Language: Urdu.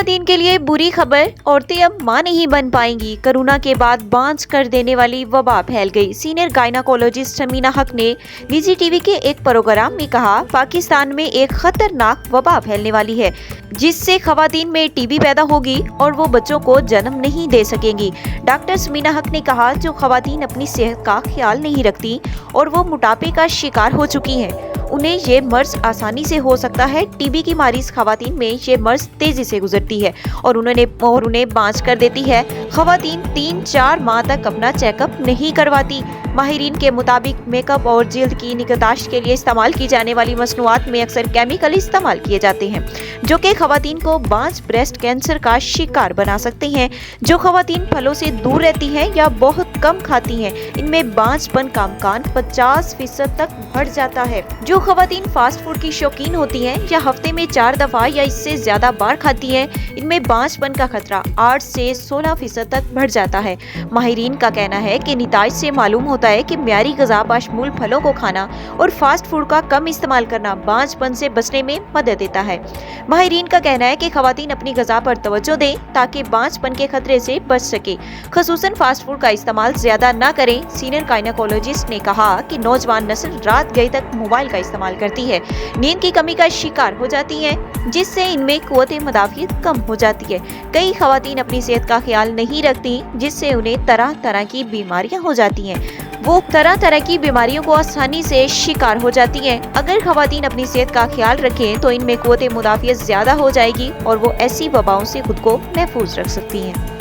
خواتین کے لیے بری خبر، عورتیں اب ماں نہیں بن پائیں گی۔ کورونا کے بعد بانجھ کر دینے والی وبا پھیل گئی۔ سینئر گائناکولوجسٹ سمینا حق نے نجی ٹی وی کے ایک پروگرام میں کہا، پاکستان میں ایک خطرناک وبا پھیلنے والی ہے جس سے خواتین میں ٹی بی پیدا ہوگی اور وہ بچوں کو جنم نہیں دے سکیں گی۔ ڈاکٹر سمینا حق نے کہا، جو خواتین اپنی صحت کا خیال نہیں رکھتی اور وہ موٹاپے کا شکار ہو چکی ہیں، انہیں یہ مرض آسانی سے ہو سکتا ہے۔ ٹی بی کی مریض خواتین میں یہ مرض تیزی سے گزرتی ہے اور انہیں بانجھ کر دیتی ہے۔ خواتین 3-4 ماہ تک اپنا چیک اپ نہیں کرواتی۔ ماہرین کے مطابق میک اپ اور جلد کی نگہداشت کے لیے استعمال کی جانے والی مصنوعات میں اکثر کیمیکل استعمال کیے جاتے ہیں جو کہ خواتین کو بانجھ بریسٹ کینسر کا شکار بنا سکتے ہیں۔ جو خواتین پھلوں سے دور رہتی ہیں یا بہت کم کھاتی ہیں، ان میں بانجھ پن کا امکان 50% تک بڑھ جاتا ہے۔ جو خواتین فاسٹ فوڈ کی شوقین ہوتی ہیں یا ہفتے میں 4 دفعہ یا اس سے زیادہ بار کھاتی ہیں، ان میں بانجھ پن کا خطرہ 8 سے 16% تک بڑھ جاتا ہے۔ ماہرین کا کہنا ہے کہ نتائج سے معلوم ہوتا ہے کہ معیاری غذا بشمول پھلوں کو کھانا اور فاسٹ فوڈ کا کم استعمال کرنا بانجھ پن سے بچنے میں مدد دیتا ہے۔ ماہرین کا کہنا ہے کہ خواتین اپنی غذا پر توجہ دیں تاکہ بانجھ پن کے خطرے سے بچ سکے، خصوصاً فاسٹ فوڈ کا استعمال زیادہ نہ کریں۔ سینئر گائناکولوجسٹ نے کہا کہ نوجوان نسل رات گئے تک موبائل کا استعمال کرتی ہے، نیند کی کمی کا شکار ہو جاتی ہیں جس سے ان میں قوت مدافعت کم ہو جاتی ہے۔ کئی خواتین اپنی صحت کا خیال نہیں رکھتی جس سے انہیں طرح طرح کی بیماریاں ہو جاتی ہیں، وہ طرح طرح کی بیماریوں کو آسانی سے شکار ہو جاتی ہیں۔ اگر خواتین اپنی صحت کا خیال رکھیں تو ان میں قوت مدافعت زیادہ ہو جائے گی اور وہ ایسی وباؤں سے خود کو محفوظ رکھ سکتی ہیں۔